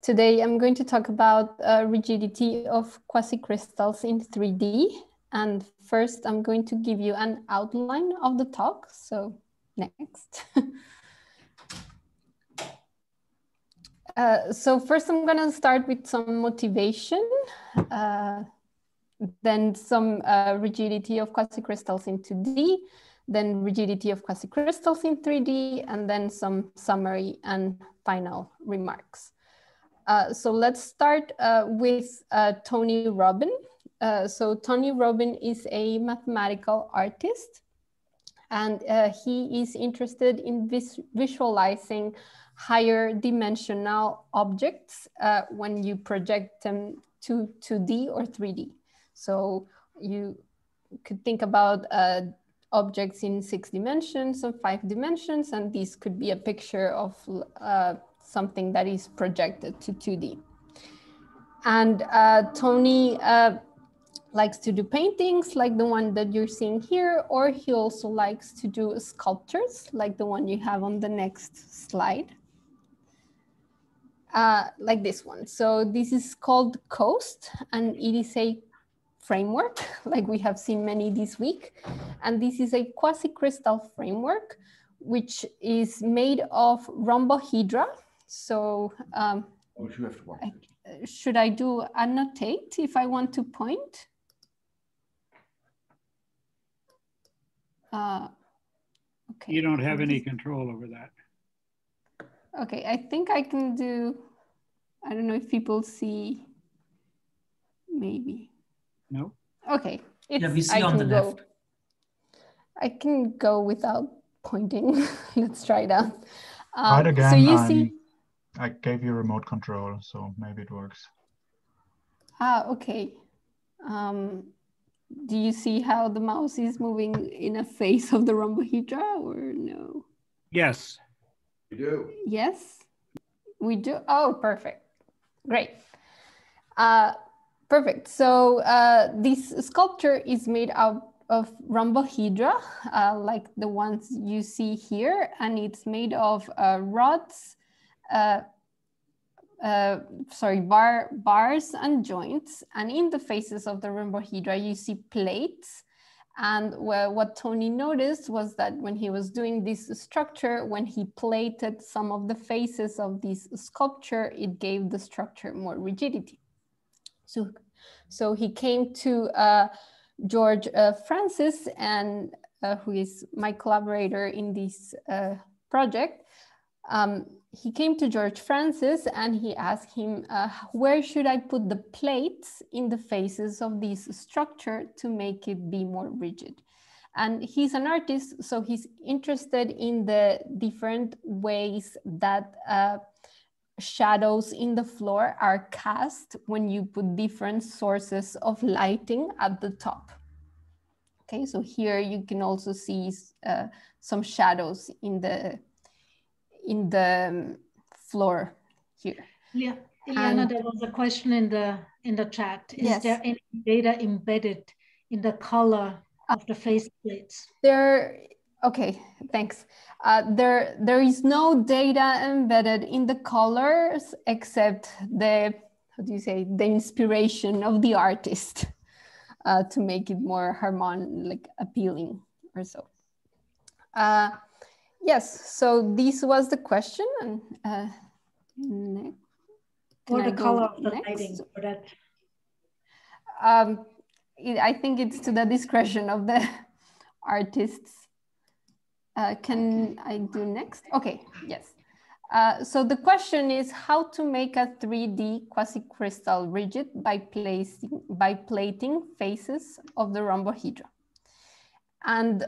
Today I'm going to talk about rigidity of quasicrystals in 3D. And first I'm going to give you an outline of the talk. So next. So first I'm going to start with some motivation, then some rigidity of quasicrystals in 2D, then rigidity of quasicrystals in 3D, and then some summary and final remarks. So let's start with Tony Robbin. So Tony Robbin is a mathematical artist, and he is interested in visualizing higher dimensional objects when you project them to 2D or 3D. So you could think about objects in 6 dimensions or 5 dimensions, and this could be a picture of something that is projected to 2D. And Tony likes to do paintings like the one that you're seeing here, or he also likes to do sculptures like the one you have on the next slide. Like this one. So this is called Coast, and it is a framework, like we have seen many this week. And this is a quasicrystal framework, which is made of rhombohedra. So should I do annotate if I want to point? Okay. You don't have any control over that. Okay, I think I can do, I don't know if people see, maybe. No. Okay. Yeah, we see on the left. I can go without pointing. Let's try it out. Try it again. So you see, I gave you remote control, so maybe it works. Okay. Do you see how the mouse is moving in a face of the rhombohedra or no? Yes. We do. Yes, we do. Oh, perfect. Great. Perfect. So this sculpture is made out of rhombohedra, like the ones you see here, and it's made of rods, bars and joints. And in the faces of the rhombohedra, you see plates. And what Tony noticed was that when he was doing this structure, when he plated some of the faces of this sculpture, it gave the structure more rigidity. So he came to George Francis, and who is my collaborator in this project. He came to George Francis and he asked him, where should I put the plates in the faces of this structure to make it be more rigid? And he's an artist, so he's interested in the different ways that shadows in the floor are cast when you put different sources of lighting at the top. Okay, so here you can also see some shadows in the floor here. Yeah, Eliana, there was a question in the chat. Is there any data embedded in the color of the face plates? Okay, thanks. There is no data embedded in the colors except the, how do you say, the inspiration of the artist to make it more harmonic, appealing or so. Yes, so this was the question. And or the color of the lighting for that? I think it's to the discretion of the artists. Can I do next? Okay, yes. So the question is how to make a 3D quasicrystal rigid by plating faces of the rhombohedra. And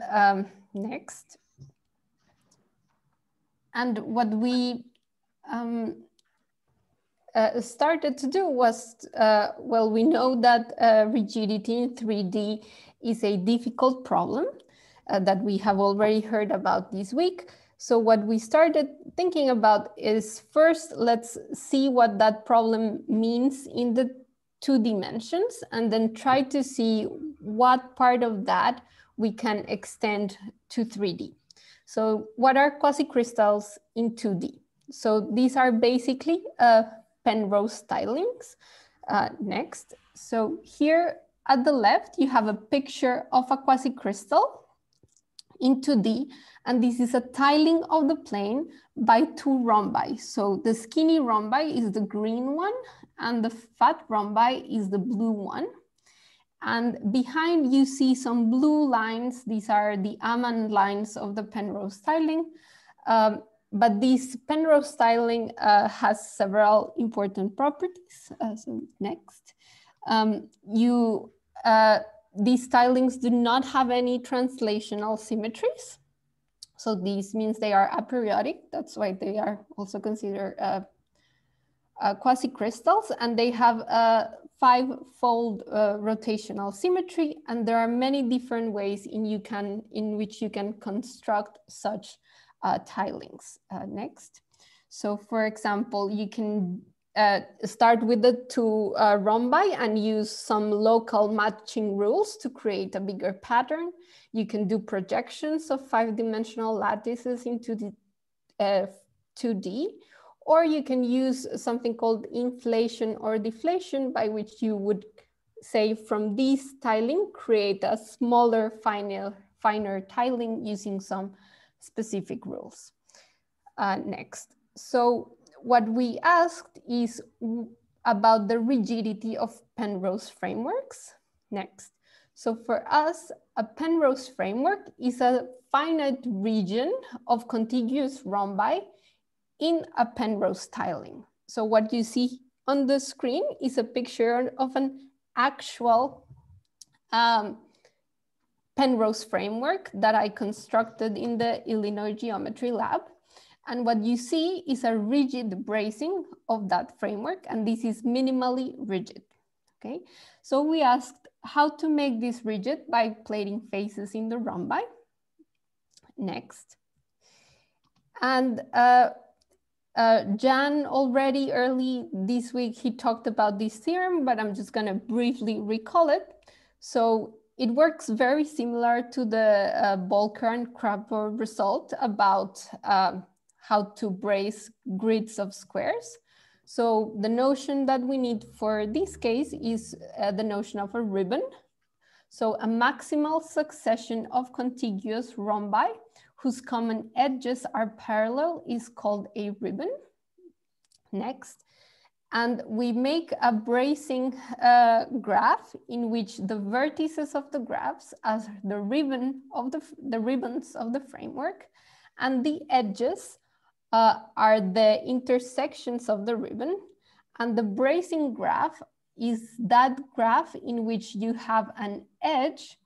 next. And what we started to do was, well, we know that rigidity in 3D is a difficult problem that we have already heard about this week. So what we started thinking about is first, let's see what that problem means in the 2 dimensions, and then try to see what part of that we can extend to 3D. So what are quasicrystals in 2D? So these are basically Penrose tilings. Next, so here at the left, you have a picture of a quasicrystal in 2D, and this is a tiling of the plane by two rhombi. So the skinny rhombi is the green one, and the fat rhombi is the blue one. And behind you see some blue lines. These are the Aman lines of the Penrose tiling. But this Penrose tiling has several important properties. So next, these tilings do not have any translational symmetries. So this means they are aperiodic. That's why they are also considered quasicrystals, and they have a five-fold rotational symmetry. And there are many different ways in which you can construct such tilings. Next. So for example, you can start with the two rhombi and use some local matching rules to create a bigger pattern. You can do projections of five-dimensional lattices into the 2D, or you can use something called inflation or deflation, by which you would say from this tiling, create a smaller, finer tiling using some specific rules. Next. So what we asked is about the rigidity of Penrose frameworks. Next. So for us, a Penrose framework is a finite region of contiguous rhombi in a Penrose tiling. So what you see on the screen is a picture of an actual Penrose framework that I constructed in the Illinois Geometry Lab. And what you see is a rigid bracing of that framework, and this is minimally rigid, okay? So we asked how to make this rigid by plating faces in the rhombi. Next. And Jan already early this week, he talked about this theorem, but I'm just gonna briefly recall it. So it works very similar to the Bolker and Krapper result about how to brace grids of squares. So the notion that we need for this case is the notion of a ribbon. So a maximal succession of contiguous rhombi whose common edges are parallel is called a ribbon. Next. And we make a bracing graph in which the vertices of the graphs are the ribbons of the framework, and the edges are the intersections of the ribbon. And the bracing graph is that graph in which you have an edge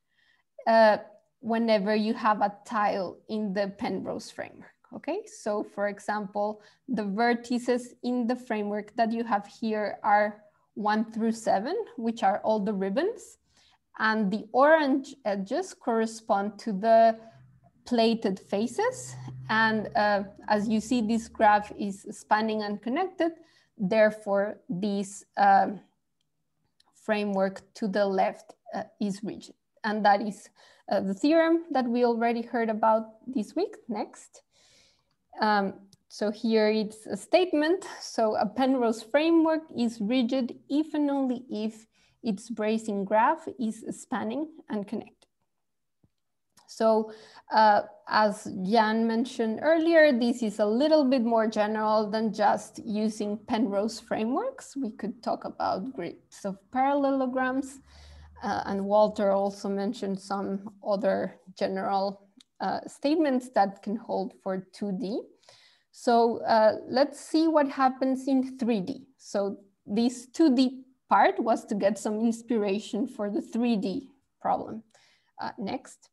whenever you have a tile in the Penrose framework. Okay, so for example, the vertices in the framework that you have here are 1 through 7, which are all the ribbons. And the orange edges correspond to the plated faces. And as you see, this graph is spanning and connected. Therefore, this framework to the left is rigid. And that is the theorem that we already heard about this week. Next. So here it's a statement. So a Penrose framework is rigid if and only if its bracing graph is spanning and connected. So as Jan mentioned earlier, this is a little bit more general than just using Penrose frameworks. We could talk about grids of parallelograms, and Walter also mentioned some other general statements that can hold for 2D. So let's see what happens in 3D. So this 2D part was to get some inspiration for the 3D problem. Next.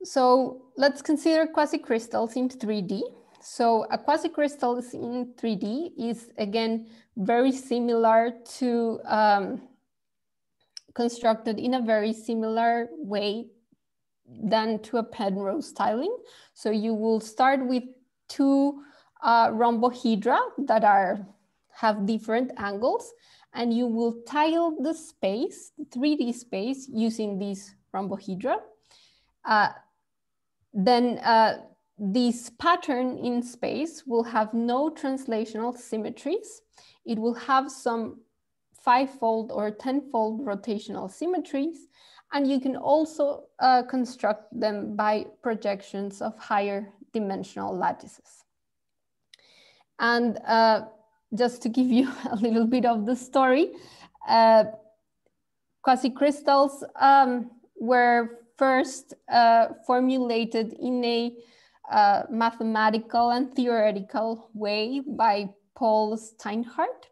So let's consider quasicrystals in 3D. So a quasicrystal in 3D is again very similar to constructed in a very similar way than to a Penrose tiling. So you will start with two rhombohedra that have different angles, and you will tile the space, the 3D space, using these rhombohedra. Then this pattern in space will have no translational symmetries. It will have some 5-fold or 10-fold rotational symmetries, and you can also construct them by projections of higher dimensional lattices. And just to give you a little bit of the story, quasicrystals were first formulated in a mathematical and theoretical way by Paul Steinhardt.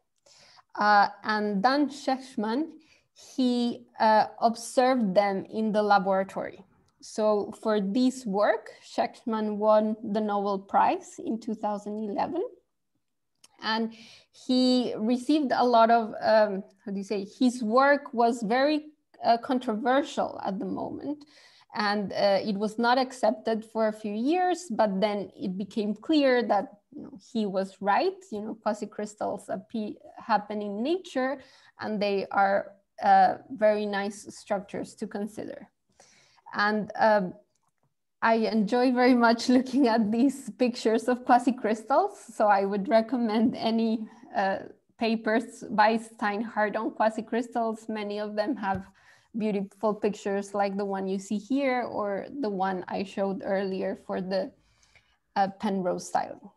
And Dan Shechtman, he observed them in the laboratory. So for this work, Shechtman won the Nobel Prize in 2011. And he received a lot of, how do you say, his work was very controversial at the moment. And it was not accepted for a few years, but then it became clear that he was right. Quasicrystals happen in nature, and they are very nice structures to consider. And I enjoy very much looking at these pictures of quasicrystals. So I would recommend any papers by Steinhardt on quasicrystals. Many of them have beautiful pictures like the one you see here, or the one I showed earlier for the Penrose styling.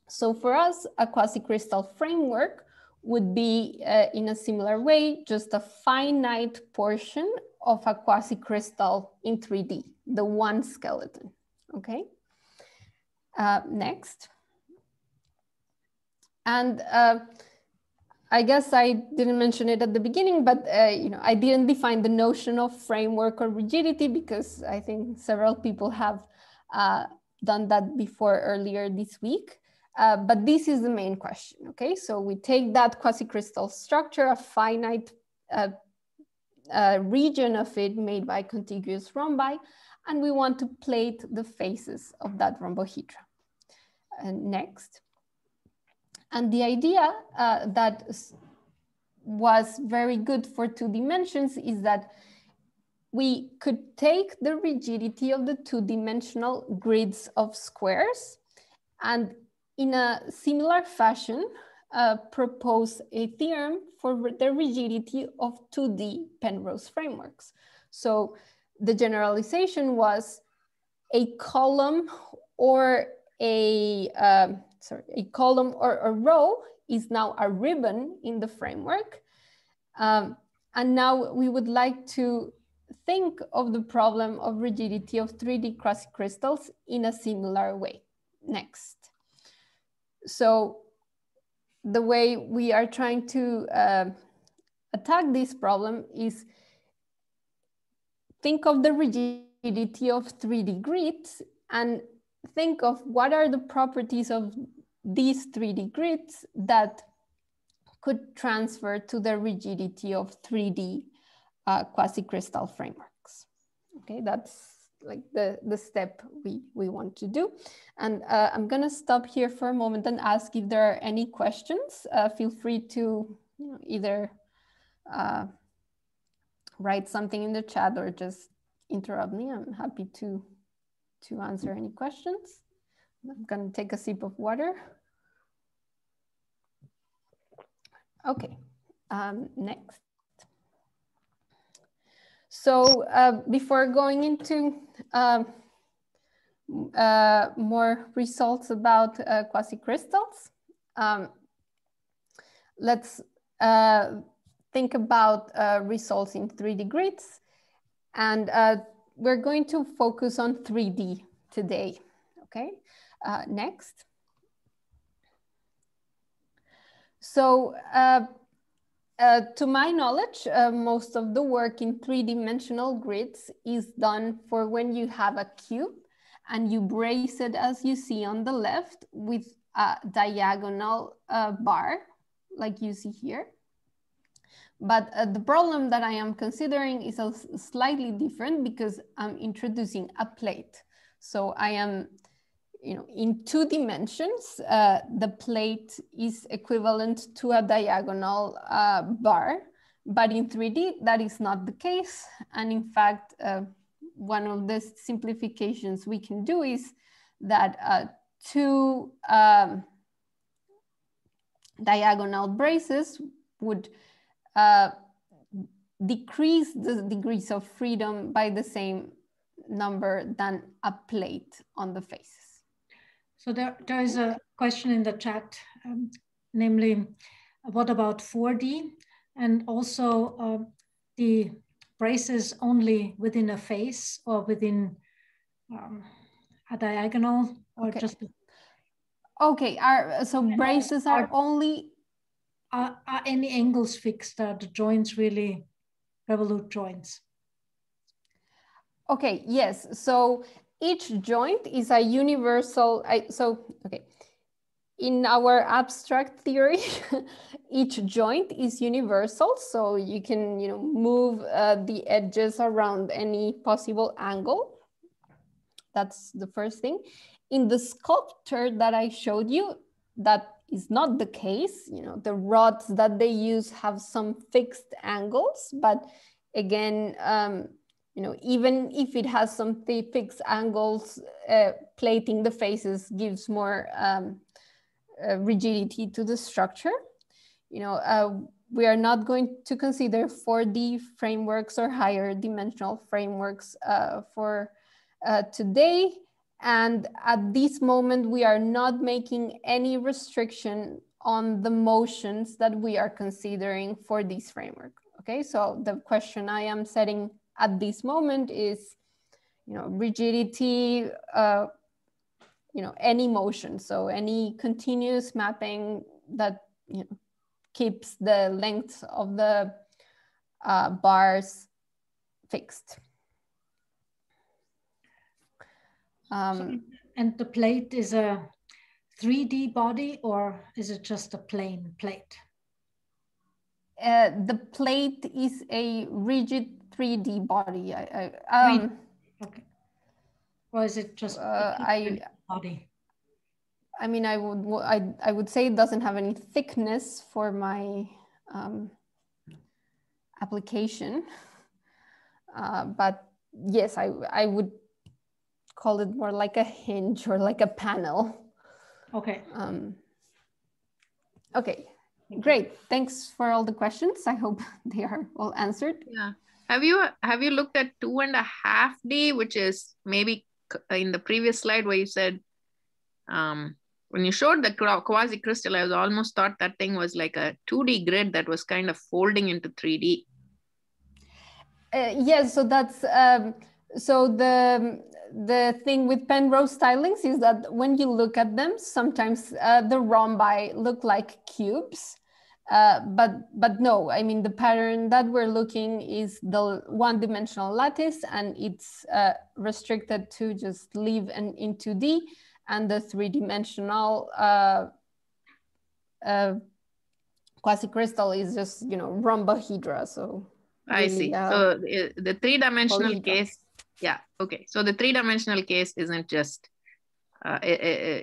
So for us, a quasicrystal framework would be in a similar way, just a finite portion of a quasicrystal in 3D, the one skeleton, okay? Next. And I guess I didn't mention it at the beginning, but I didn't define the notion of framework or rigidity because I think several people have done that before earlier this week. But this is the main question, okay? So we take that quasicrystal structure, a finite region of it made by contiguous rhombi, and we want to plate the faces of that rhombohedra. Next. And the idea that was very good for 2 dimensions is that we could take the rigidity of the 2-dimensional grids of squares and in a similar fashion propose a theorem for the rigidity of 2D Penrose frameworks. So the generalization was a column or a column or a row is now a ribbon in the framework. And now we would like to think of the problem of rigidity of 3D quasicrystals in a similar way. Next. So the way we are trying to attack this problem is think of the rigidity of 3D grids and think of what are the properties of these 3D grids that could transfer to the rigidity of 3D quasicrystal frameworks. Okay, that's like the step we want to do. And I'm gonna stop here for a moment and ask if there are any questions. Feel free to either write something in the chat or just interrupt me. I'm happy to answer any questions. I'm gonna take a sip of water. Okay, next. So before going into more results about quasicrystals, let's think about results in 3D grids. And we're going to focus on 3D today, okay? Next. So to my knowledge, most of the work in 3-dimensional grids is done for when you have a cube and you brace it, as you see on the left, with a diagonal bar, like you see here. But the problem that I am considering is slightly different because I'm introducing a plate. So I am, in 2 dimensions, the plate is equivalent to a diagonal bar, but in 3D, that is not the case. And in fact, one of the simplifications we can do is that two diagonal braces would decrease the degrees of freedom by the same number than a plate on the faces. So there is a question in the chat, namely, what about 4D? And also the braces only within a face or within a diagonal, or just... Okay, so braces are only... Are any angles fixed? Are the joints really revolute joints? Okay, yes. So each joint is a universal, okay. In our abstract theory, each joint is universal. So you can, move the edges around any possible angle. That's the first thing. In the sculpture that I showed you, that is not the case. The rods that they use have some fixed angles, but again, even if it has some fixed angles, plating the faces gives more rigidity to the structure. We are not going to consider 4D frameworks or higher dimensional frameworks for today. And at this moment, we are not making any restriction on the motions that we are considering for this framework. Okay, so the question I am setting at this moment is, rigidity, any motion. So any continuous mapping that keeps the length of the bars fixed. And the plate is a 3D body, or is it just a plain plate? The plate is a rigid 3D body. Okay. Or is it just a body? I mean, I would say it doesn't have any thickness for my application, but yes, I would call it more like a hinge or like a panel. Okay. Okay, great. Thanks for all the questions. I hope they are all answered. Yeah. Have you looked at 2.5D, which is maybe in the previous slide where you said, when you showed the quasicrystal, I was almost thought that thing was like a 2D grid that was kind of folding into 3D. Yes, so that's so the thing with Penrose stylings is that when you look at them, sometimes the rhombi look like cubes, but no, I mean the pattern that we're looking is the one-dimensional lattice, and it's restricted to just live in 2D, and the three-dimensional quasicrystal is just rhombohedra. So I see. So the three-dimensional case, yeah, okay. So the three-dimensional case isn't just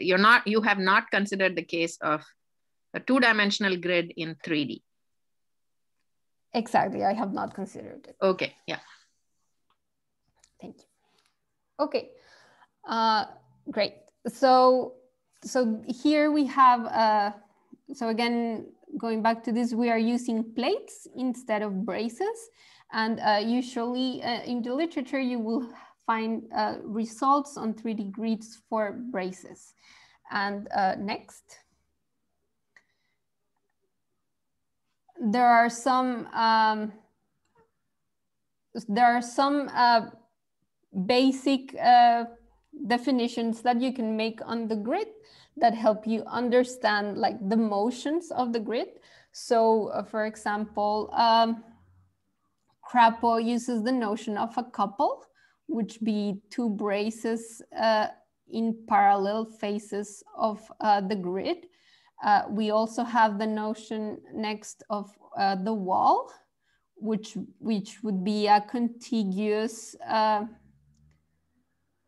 you have not considered the case of a two-dimensional grid in 3D. Exactly, I have not considered it. Okay, yeah. Thank you. Okay, great. So here we have, so again, going back to this, we are using plates instead of braces. And usually in the literature, you will find results on 3D grids for braces. And next. There are some basic definitions that you can make on the grid that help you understand like the motions of the grid. So for example, Crapo uses the notion of a couple, which be two braces in parallel faces of the grid. We also have the notion next of the wall, which would be a contiguous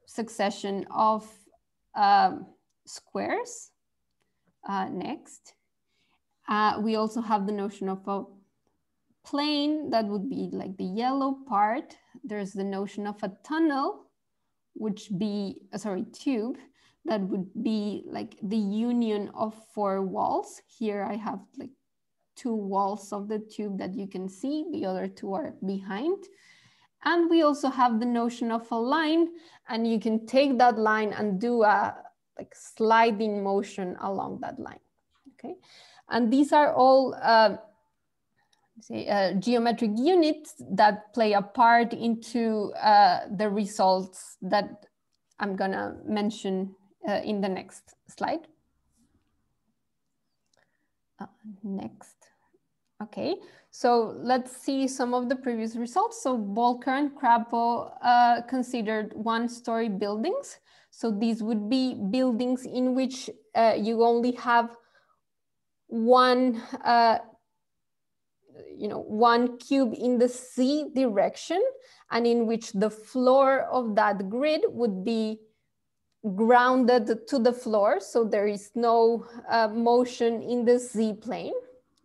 succession of squares. Next, we also have the notion of a plane that would be like the yellow part. There's the notion of a tunnel, which be, tube, that would be like the union of 4 walls. Here I have like 2 walls of the tube that you can see, the other 2 are behind. And we also have the notion of a line, and you can take that line and do a like sliding motion along that line, okay? And these are all geometric units that play a part into the results that I'm gonna mention in the next slide. Next. Okay, so let's see some of the previous results. So Volcker and Crapo considered 1-story buildings. So these would be buildings in which you only have one, one cube in the Z direction, and in which the floor of that grid would be grounded to the floor. So there is no motion in the Z plane,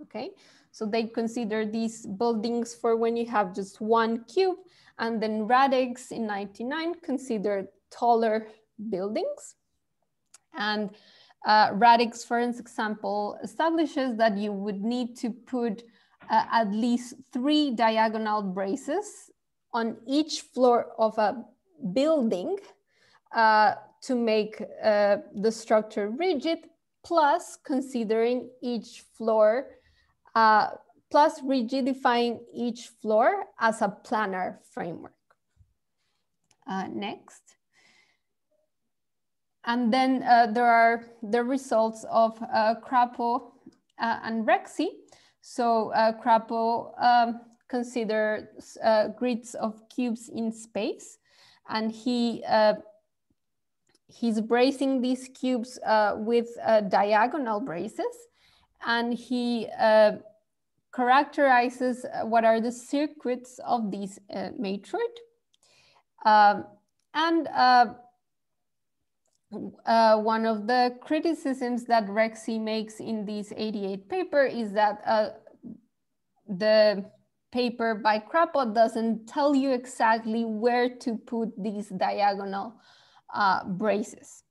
okay? So they consider these buildings for when you have just one cube, and then Radix in 1999 considered taller buildings. And Radix, for example, establishes that you would need to put at least 3 diagonal braces on each floor of a building to make the structure rigid, plus considering each floor plus rigidifying each floor as a planar framework. Next. And then there are the results of Crapo and Rexy. So Crapo considered grids of cubes in space, and he's bracing these cubes with diagonal braces, and he characterizes what are the circuits of these matroid. One of the criticisms that Rexy makes in this 88 paper is that the paper by Crapo doesn't tell you exactly where to put these diagonal braces.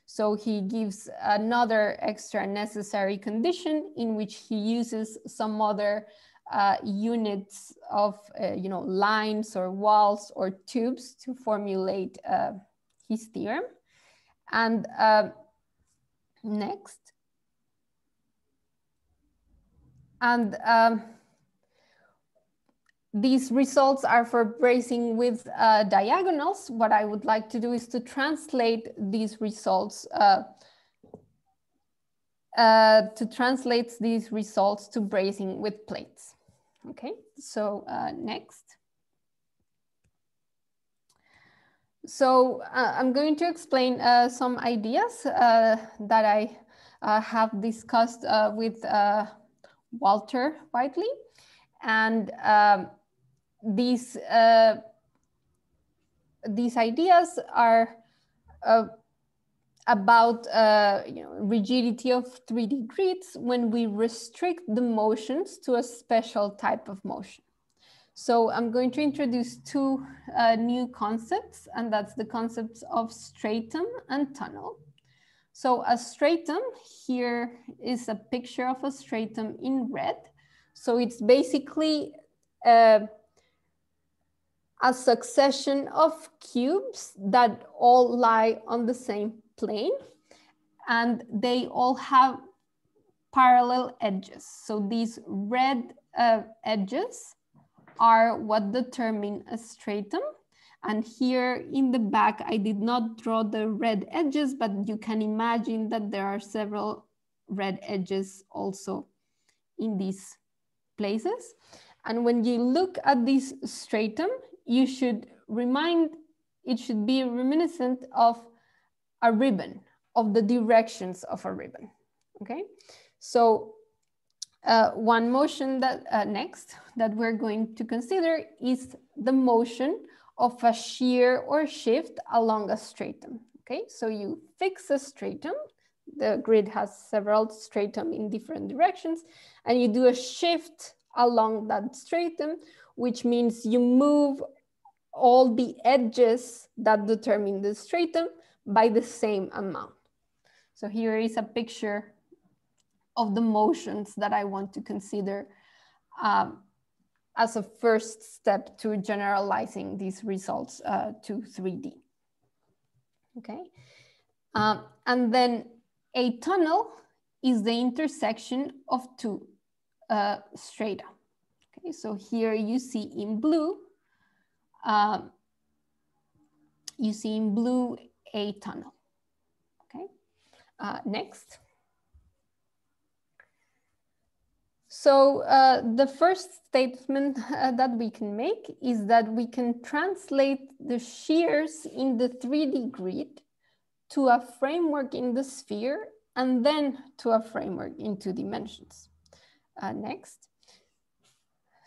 So he gives another extra necessary condition in which he uses some other units of lines or walls or tubes to formulate his theorem. And next. And these results are for bracing with diagonals. What I would like to do is to translate these results to bracing with plates. Okay, so next. So I'm going to explain some ideas that I have discussed with Walter Whiteley. And these ideas are about rigidity of 3D grids when we restrict the motions to a special type of motion. So I'm going to introduce 2 new concepts, and that's the concepts of stratum and tunnel. So a stratum, here is a picture of a stratum in red. So it's basically a succession of cubes that all lie on the same plane, and they all have parallel edges. So these red edges are what determine a stratum. And here in the back, I did not draw the red edges, but you can imagine that there are several red edges also in these places. And when you look at this stratum, it should be reminiscent of a ribbon, of the directions of a ribbon, okay? So one motion that next that we're going to consider is the motion of a shear or shift along a stratum, okay? So you fix a stratum, the grid has several stratum in different directions, and you do a shift along that stratum, which means you move all the edges that determine the stratum by the same amount. So here is a picture of the motions that I want to consider as a first step to generalizing these results to 3D. Okay, and then a tunnel is the intersection of two strata. Okay, so here you see in blue, a tunnel. Okay, next. So the first statement that we can make is that we can translate the shears in the 3D grid to a framework in the sphere and then to a framework in 2 dimensions. Next.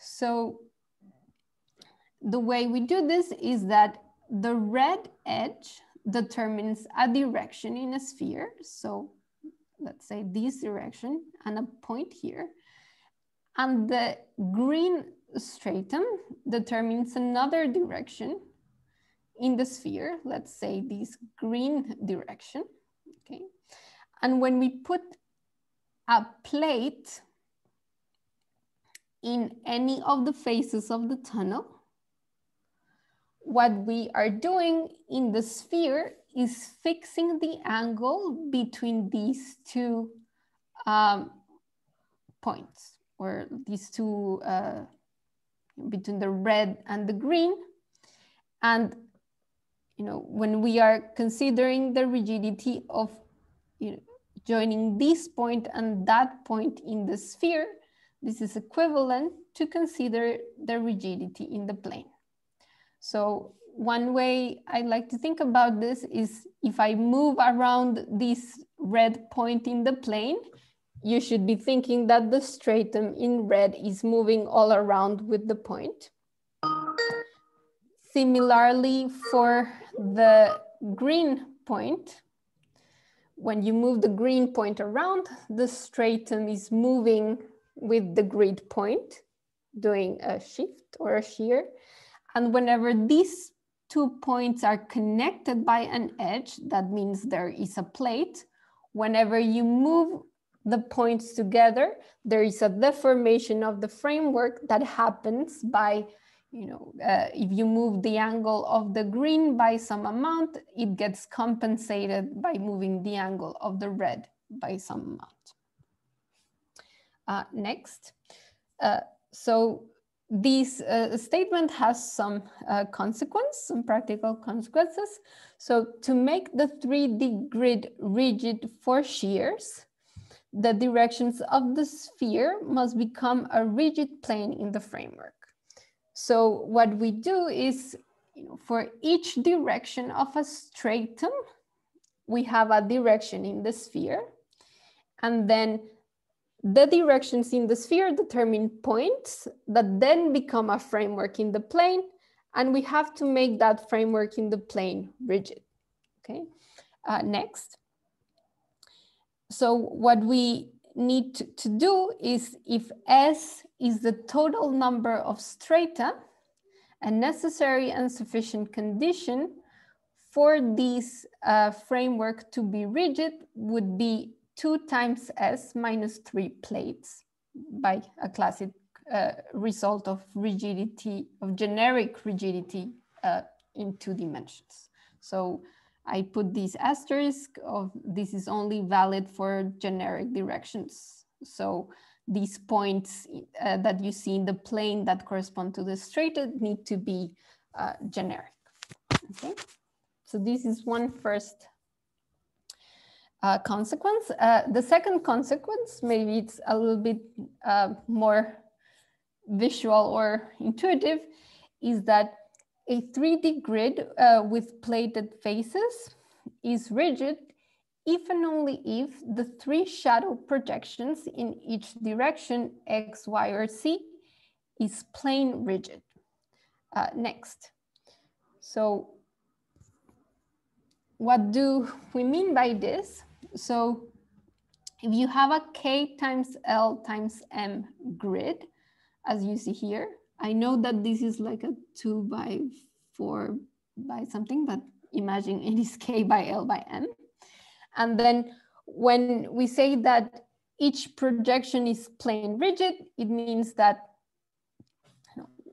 So the way we do this is that the red edge determines a direction in a sphere. So let's say this direction and a point here. And the green stratum determines another direction in the sphere, let's say this green direction, okay? And when we put a plate in any of the faces of the tunnel, what we are doing in the sphere is fixing the angle between these two points, or these two, between the red and the green. And when we are considering the rigidity of joining this point and that point in the sphere, this is equivalent to consider the rigidity in the plane. So one way I like to think about this is if I move around this red point in the plane, you should be thinking that the stratum in red is moving all around with the point. Similarly, for the green point, when you move the green point around, the stratum is moving with the grid point, doing a shift or a shear. And whenever these 2 points are connected by an edge, that means there is a plate. Whenever you move the points together, there is a deformation of the framework that happens by, if you move the angle of the green by some amount, it gets compensated by moving the angle of the red by some amount. Next. So this statement has some some practical consequences. So to make the 3D grid rigid for shears, the directions of the sphere must become a rigid plane in the framework. So what we do is, for each direction of a stratum, we have a direction in the sphere, and then the directions in the sphere determine points that then become a framework in the plane, and we have to make that framework in the plane rigid. Okay, next. So what we need to do is, if S is the total number of strata, a necessary and sufficient condition for this framework to be rigid would be 2 times S minus 3 plates, by a classic result of rigidity, of generic rigidity in 2 dimensions. So I put this asterisk of this is only valid for generic directions. So these points that you see in the plane that correspond to the strata need to be generic. Okay, so this is one first consequence. The second consequence, maybe it's a little bit more visual or intuitive, is that a 3D grid with plated faces is rigid if and only if the 3 shadow projections in each direction, X, Y, or Z, is plane rigid. Next. So what do we mean by this? So if you have a K times L times M grid, as you see here, I know that this is like a 2 by 4 by something, but imagine it is K by L by M. And then when we say that each projection is plane rigid, it means that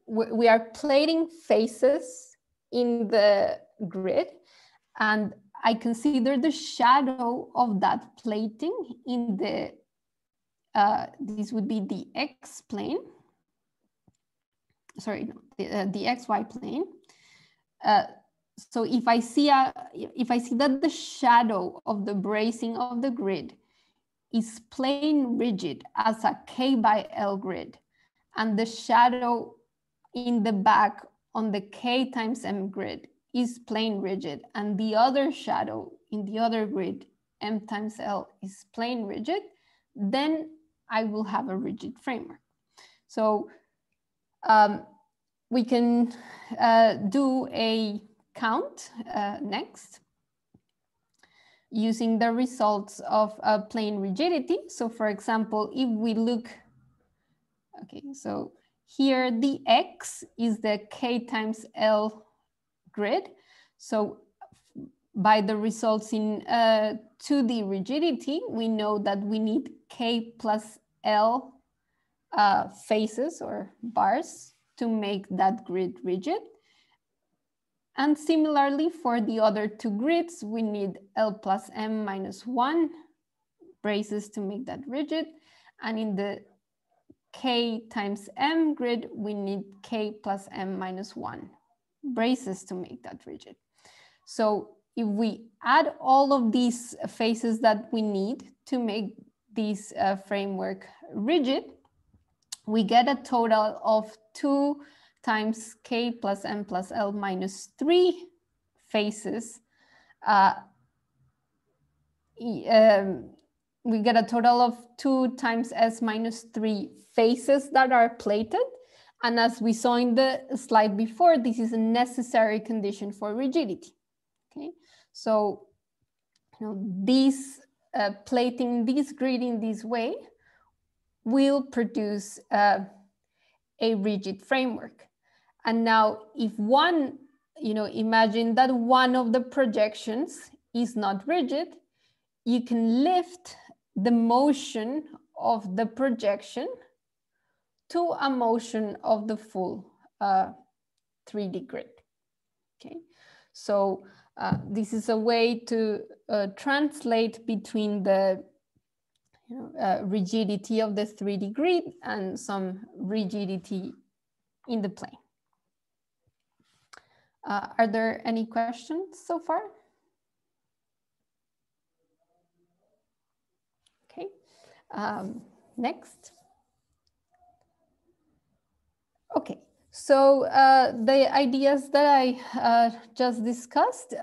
we are plating faces in the grid, and I consider the shadow of that plating in the, this would be the X plane, sorry, no, the XY plane. So if I see that the shadow of the bracing of the grid is plane rigid as a K by L grid, and the shadow in the back on the K times M grid is plane rigid, and the other shadow in the other grid, M times L, is plane rigid, then I will have a rigid framework. So we can do a count next using the results of plane rigidity. So for example, if we look, okay, so here the X is the K times L grid. So by the results in 2D rigidity, we know that we need K plus L faces or bars to make that grid rigid. And similarly for the other two grids, we need L plus M minus 1 braces to make that rigid. And in the K times M grid, we need K plus M minus 1 braces to make that rigid. So if we add all of these faces that we need to make this framework rigid, we get a total of 2 times K plus M plus L minus 3 faces. We get a total of 2 times S minus 3 faces that are plated. And as we saw in the slide before, this is a necessary condition for rigidity. Okay, so this plating this grid in this way will produce a rigid framework. And now if one, imagine that one of the projections is not rigid, you can lift the motion of the projection to a motion of the full 3D grid. Okay, so this is a way to translate between the rigidity of the 3D grid and some rigidity in the plane. Are there any questions so far? Okay, next. Okay, so the ideas that I just discussed,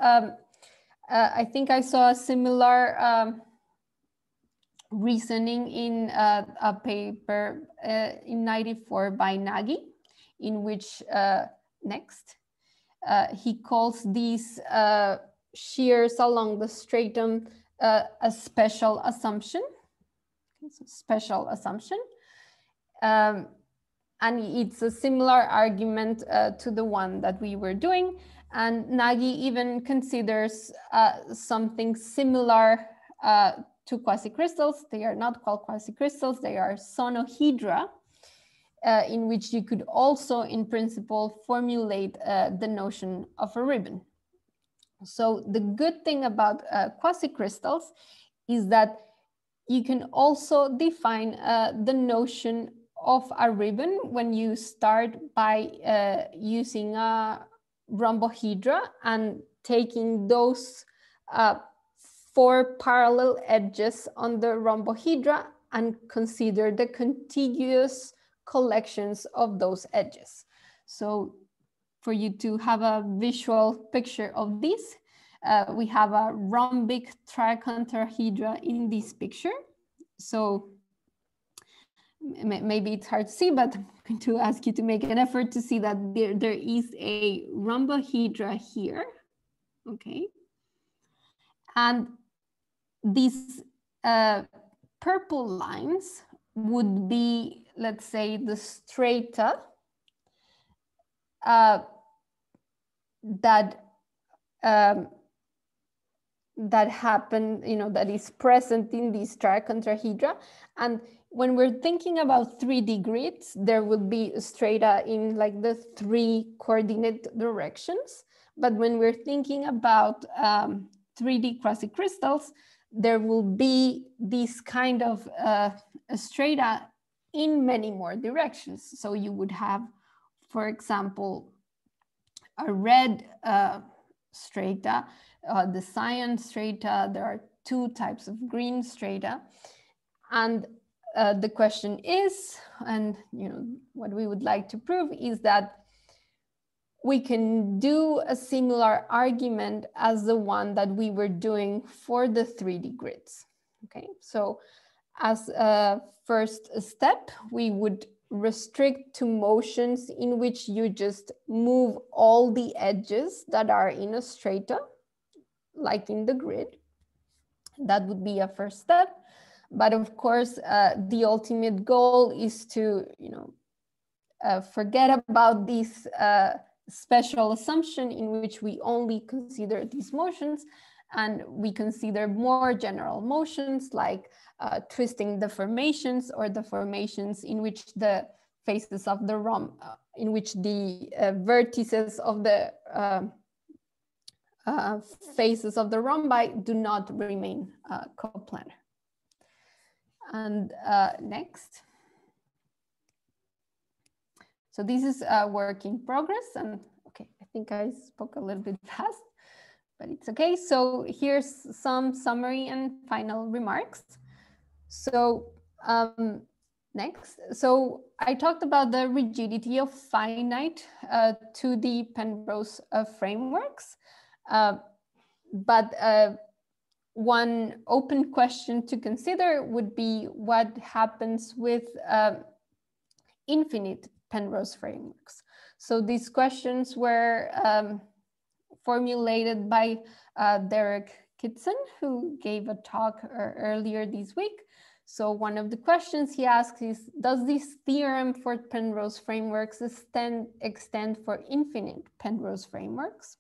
I think I saw a similar reasoning in a paper in '94 by Nagy, in which, next, he calls these shears along the stratum a special assumption. It's a special assumption. And it's a similar argument to the one that we were doing. And Nagy even considers something similar to quasicrystals. They are not called quasicrystals, they are sonohedra, in which you could also, in principle, formulate the notion of a ribbon. So the good thing about quasicrystals is that you can also define the notion of a ribbon when you start by using a rhombohedra and taking those 4 parallel edges on the rhombohedra and consider the contiguous collections of those edges. So for you to have a visual picture of this, we have a rhombic triconterhedra in this picture. So maybe it's hard to see, but I'm going to ask you to make an effort to see that there is a rhombohedra here, okay? And these purple lines would be, let's say, the strata that that happen, that is present in these trichontrahedra. And when we're thinking about 3D grids, there will be strata in like the 3 coordinate directions. But when we're thinking about 3D quasicrystals, there will be this kind of strata in many more directions. So you would have, for example, a red strata, the cyan strata. There are 2 types of green strata. And the question is, and what we would like to prove is that we can do a similar argument as the one that we were doing for the 3D grids. Okay, so as a first step, we would restrict to motions in which you just move all the edges that are in a strata, like in the grid. That would be a first step. But of course, the ultimate goal is to, forget about this special assumption in which we only consider these motions, and we consider more general motions like twisting deformations, or deformations in which the faces of the in which the vertices of the faces of the rhombi do not remain coplanar. And next. So this is a work in progress, and okay, I think I spoke a little bit fast, but it's okay. So here's some summary and final remarks. So next, so I talked about the rigidity of finite 2D Penrose frameworks, but one open question to consider would be what happens with infinite Penrose frameworks. So these questions were formulated by Derek Kitson, who gave a talk earlier this week. So one of the questions he asks is, does this theorem for Penrose frameworks extend for infinite Penrose frameworks?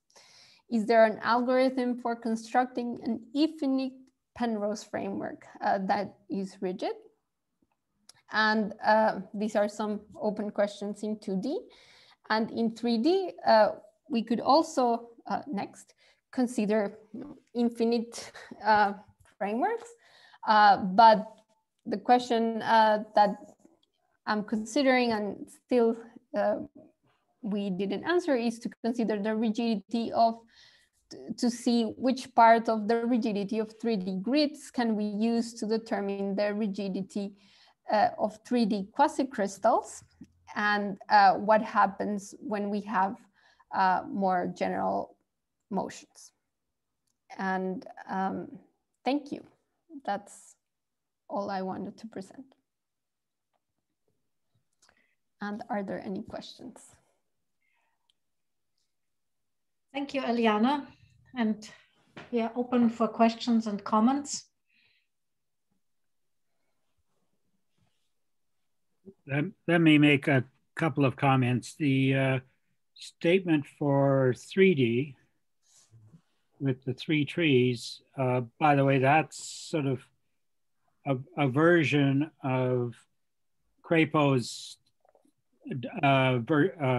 Is there an algorithm for constructing an infinite Penrose framework that is rigid? And these are some open questions in 2D. And in 3D, we could also, next, consider infinite frameworks. But the question that I'm considering, and still we didn't answer, is to consider the rigidity of, to see which part of the rigidity of 3D grids can we use to determine the rigidity of 3D quasicrystals, and what happens when we have more general motions. And thank you. That's all I wanted to present. And are there any questions? Thank you, Eliana. And we are open for questions and comments. Let me make a couple of comments. The statement for 3D with the 3 trees, by the way, that's sort of a version of Crapo's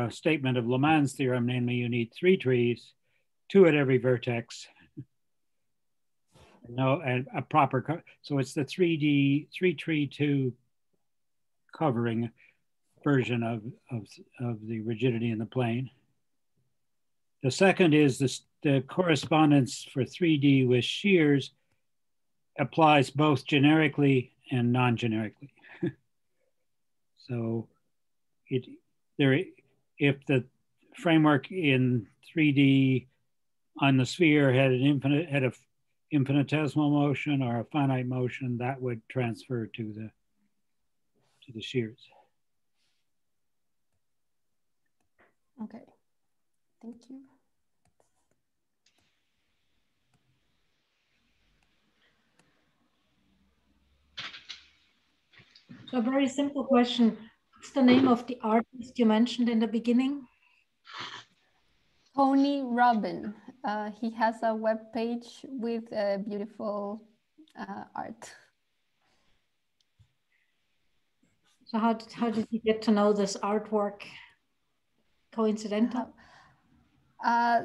statement of Lemann's theorem, namely you need 3 trees, 2 at every vertex. No, and a proper, so it's the 3 tree 2 covering version of the rigidity in the plane. The second is the correspondence for 3D with shears applies both generically and non-generically. So if the framework in 3D on the sphere had an infinitesimal motion or a finite motion, that would transfer to the shears. Okay, thank you. So a very simple question. What's the name of the artist you mentioned in the beginning? Tony Robin. He has a web page with beautiful art. So how did you get to know this artwork? Coincidental? I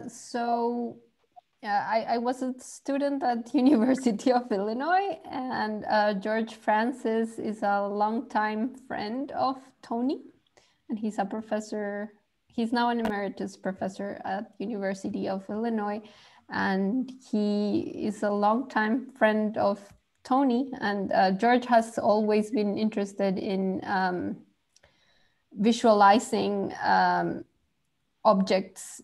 was a student at University of Illinois, and George Francis is a longtime friend of Tony, and he's a professor. He's now an emeritus professor at University of Illinois, and he is a longtime friend of Tony. And George has always been interested in visualizing objects,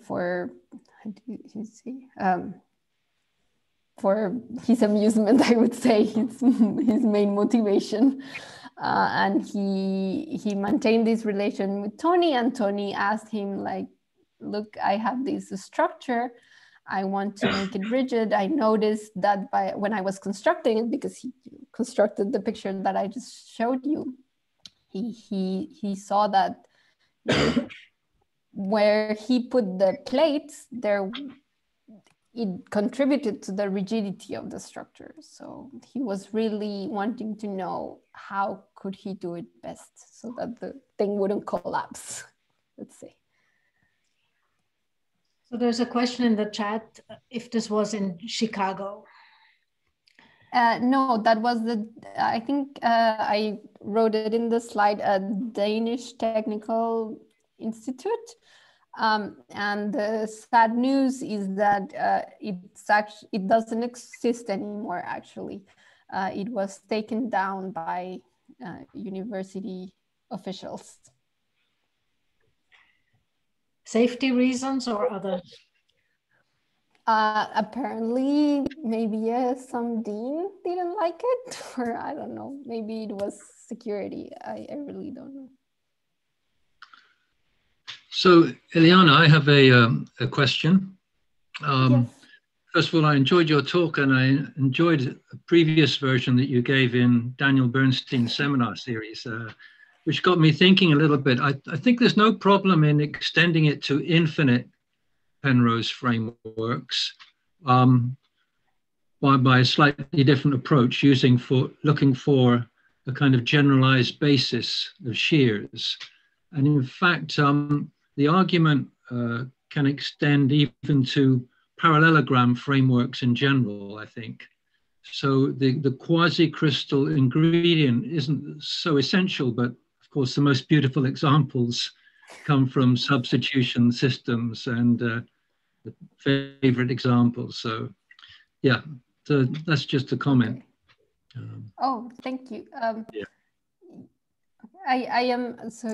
for for his amusement, I would say, his main motivation. And he maintained this relation with Tony, and Tony asked him, like, look, I have this structure, I want to make it rigid. I noticed that when I was constructing it, because he constructed the picture that I just showed you, he saw that where he put the plates there, it contributed to the rigidity of the structure. So he was really wanting to know how could he do it best so that the thing wouldn't collapse, let's say. So there's a question in the chat if this was in Chicago. No, that was I think I wrote it in the slide, a Danish Technical Institute. And the sad news is that it doesn't exist anymore, actually. It was taken down by university officials. Safety reasons or other? Apparently, maybe some dean didn't like it, or I don't know, maybe it was security. I really don't know. So, Eliana, I have a question. Yes. First of all, I enjoyed your talk, and I enjoyed a previous version that you gave in Daniel Bernstein's seminar series, which got me thinking a little bit. I think there's no problem in extending it to infinite Penrose frameworks by a slightly different approach, looking for a kind of generalized basis of shears. And in fact, the argument can extend even to parallelogram frameworks in general, I think. So the quasicrystal ingredient isn't so essential, but of course the most beautiful examples come from substitution systems and the favorite examples. So yeah, so that's just a comment. Oh, thank you. Yeah. I am, so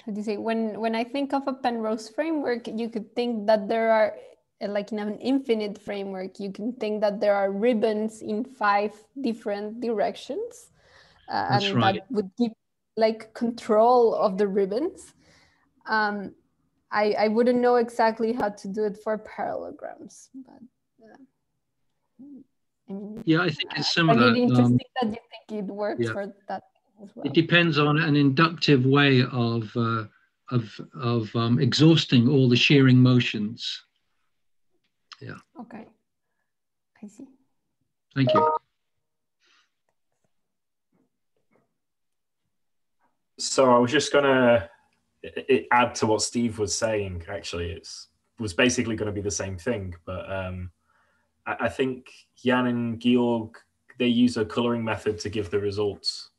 how do you say, when I think of a Penrose framework, you could think that there are, like in an infinite framework, you can think that there are ribbons in 5 different directions. That's and right. that would give like control of the ribbons. I wouldn't know exactly how to do it for parallelograms, but I mean, yeah, I think it's similar. I find it interesting that you think it works for that as well. It depends on an inductive way of exhausting all the shearing motions. Yeah. Okay, I see. Thank you. So I was just gonna add to what Steve was saying. Actually, it was basically going to be the same thing, but I think Jan and Georg, they use a coloring method to give the results,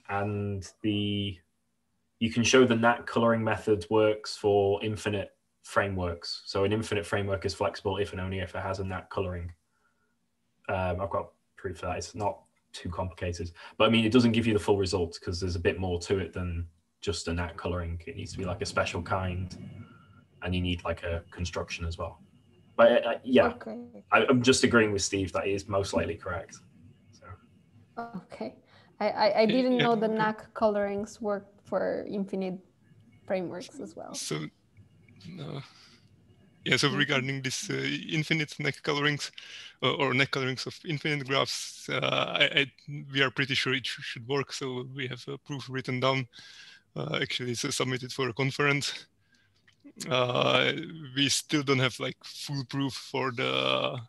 and you can show the NAT coloring method works for infinite frameworks. So an infinite framework is flexible if and only if it has a NAT coloring. I've got proof for that. It's not too complicated, but I mean, it doesn't give you the full result because there's a bit more to it than just a NAT coloring. It needs to be like a special kind, and you need like a construction as well. But yeah, okay. I'm just agreeing with Steve that he is most likely correct. So. Okay, I didn't know the NAC colorings work for infinite frameworks as well. So, yeah. So regarding this infinite NAC colorings or NAC colorings of infinite graphs, we are pretty sure it should work. So we have a proof written down. Actually, it's submitted for a conference. we still don't have like full proof for the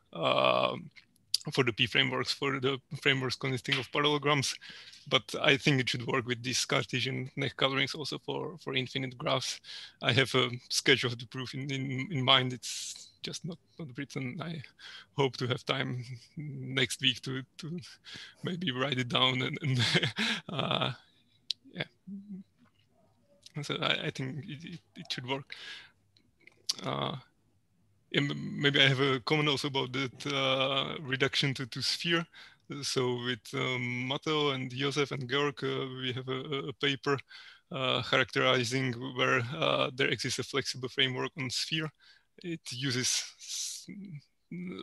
P frameworks, for the frameworks consisting of parallelograms, but I think it should work with these Cartesian neck colorings also for infinite graphs. I have a sketch of the proof in mind. It's just not written. I hope to have time next week to maybe write it down and yeah. So I think it should work. Maybe I have a comment also about that reduction to sphere. So with Matteo and Josef and Georg, we have a paper characterizing where there exists a flexible framework on sphere. It uses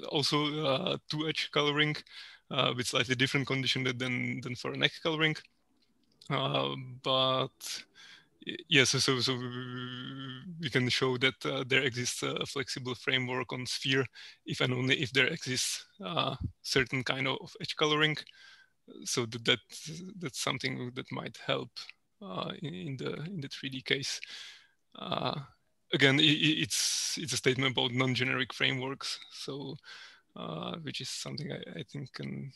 also two-edge coloring with slightly different condition than for a neck coloring. But yes, so we can show that there exists a flexible framework on sphere if and only if there exists certain kind of edge coloring. So that's something that might help in the 3D case. Again, it's a statement about non-generic frameworks, so which is something I think can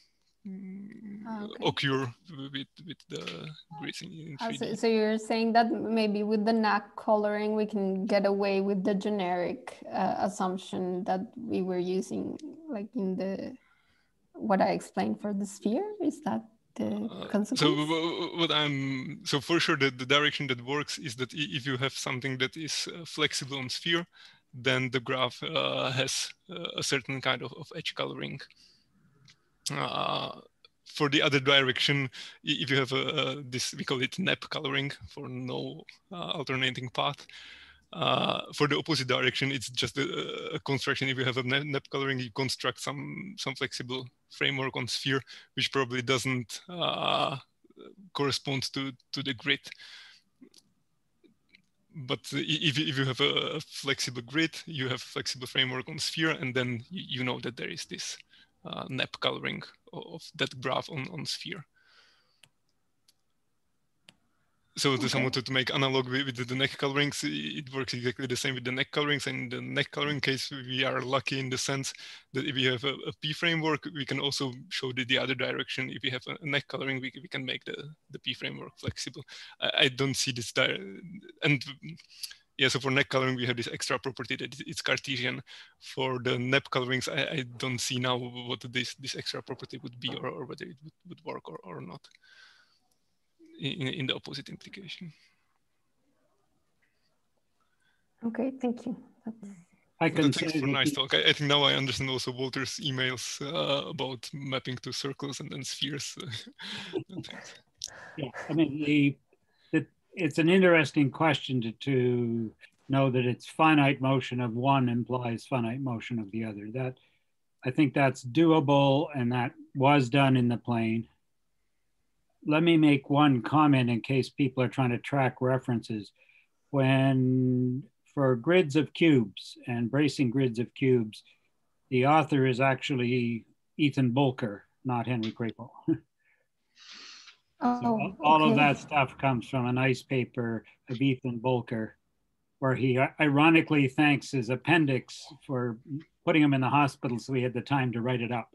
occur with the grids in 3D. So you're saying that maybe with the neck coloring we can get away with the generic assumption that we were using, like in the what I explained for the sphere. Is that the consequence? So for sure the direction that works is that if you have something that is flexible on sphere, then the graph has a certain kind of edge coloring. For the other direction, if you have this, we call it NEP coloring for no alternating path. For the opposite direction, it's just a construction. If you have a NEP coloring, you construct some flexible framework on sphere, which probably doesn't correspond to the grid. But if you have a flexible grid, you have a flexible framework on sphere, and then you know that there is this NEP coloring of that graph on sphere. So to make analog with the neck colorings, it works exactly the same with the neck colorings. And in the neck coloring case, we are lucky in the sense that if we have a P framework, we can also show the other direction. If we have a neck coloring, we can make the P framework flexible. I don't see this and yeah, so for neck coloring, we have this extra property that it's Cartesian. For the NEP colorings, I don't see now what this extra property would be, or whether it would work or not in the opposite implication. Okay, thank you. Thanks for nice talk. I think now I understand also Walter's emails about mapping to circles and spheres. Yeah, I mean, it's an interesting question to know that it's finite motion of one implies finite motion of the other. That I think that's doable, and that was done in the plane. Let me make one comment in case people are trying to track references. When for grids of cubes and bracing grids of cubes, the author is actually Ethan Bulker, not Henry Krapel. So all of that stuff comes from a nice paper of Ethan Bulker, where he ironically thanks his appendix for putting him in the hospital so he had the time to write it up.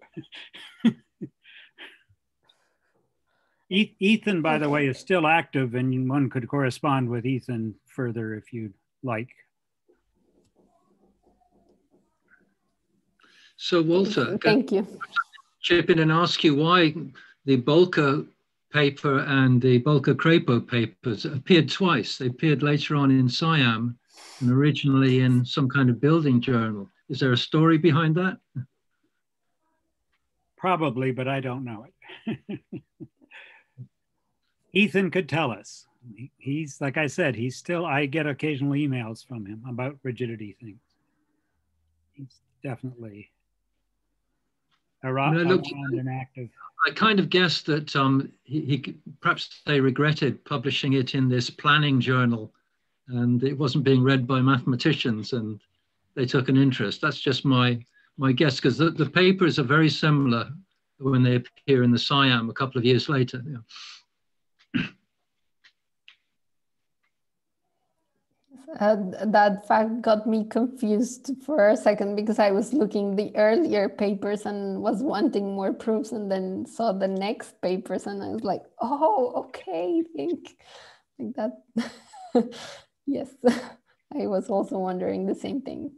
Ethan, by the way, is still active, and one could correspond with Ethan further if you'd like. So Walter, thank you. Chip in and ask you why the Bulker paper and the Guericke-Krapel papers appeared twice. They appeared later on in SciAm and originally in some kind of building journal. Is there a story behind that? Probably, but I don't know it. Ethan could tell us. He's, like I said, he's still, I get occasional emails from him about rigidity things. He's definitely around and active. I kind of guessed that he perhaps they regretted publishing it in this planning journal, and it wasn't being read by mathematicians, and they took an interest. That's just my guess, because the papers are very similar when they appear in the SciAm a couple of years later. Yeah. That fact got me confused for a second because I was looking the earlier papers and was wanting more proofs, and then saw the next papers and I was like, oh, okay, like that. Yes, I was also wondering the same thing.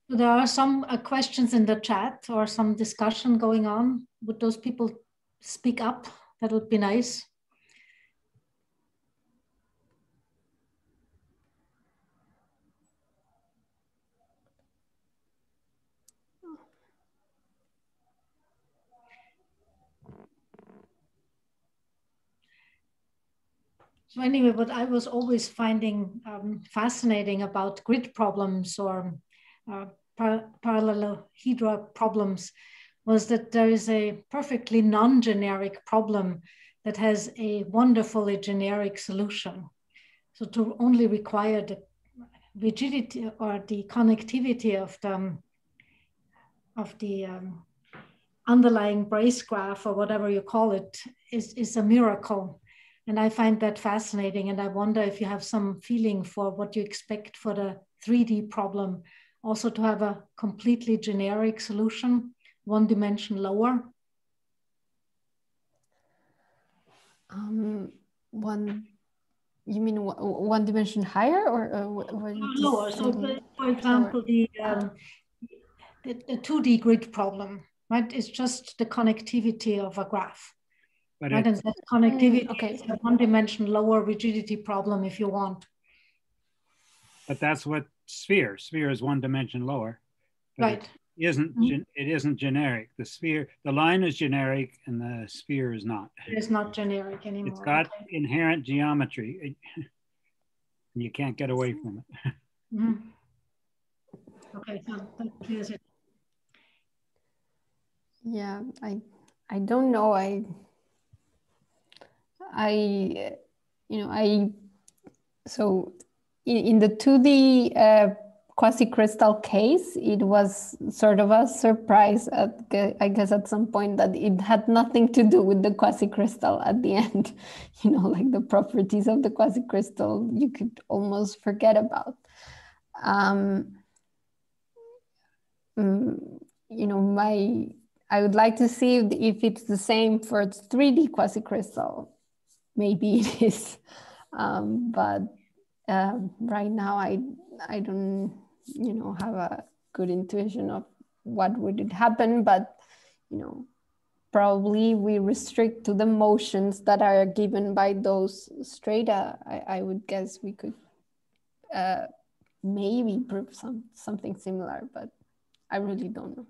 There are some questions in the chat or some discussion going on. Would those people speak up? That would be nice. So anyway, what I was always finding fascinating about grid problems or parallelohedra problems was that there is a perfectly non-generic problem that has a wonderfully generic solution. So to only require the rigidity or the connectivity of the underlying brace graph or whatever you call it is a miracle. And I find that fascinating. And I wonder if you have some feeling for what you expect for the 3D problem, also to have a completely generic solution, one dimension lower. You mean one dimension higher or lower? So for example, the 2D grid problem, right? It's just the connectivity of a graph. But right? And that connectivity is a one dimension lower rigidity problem if you want. But that's what sphere is one dimension lower. Right. It isn't generic. The line is generic and the sphere is not. It is not generic anymore. It's got inherent geometry. You can't get away from it. Mm-hmm. Okay, so that clears it. Yeah, I don't know. So in the 2D quasicrystal case, it was sort of a surprise I guess at some point that it had nothing to do with the quasicrystal at the end. Like the properties of the quasicrystal you could almost forget about. I would like to see if it's the same for its 3D quasicrystal. Maybe it is, but right now I don't have a good intuition of what would happen. But probably we restrict to the motions that are given by those strata. I would guess we could maybe prove something similar, but I really don't know.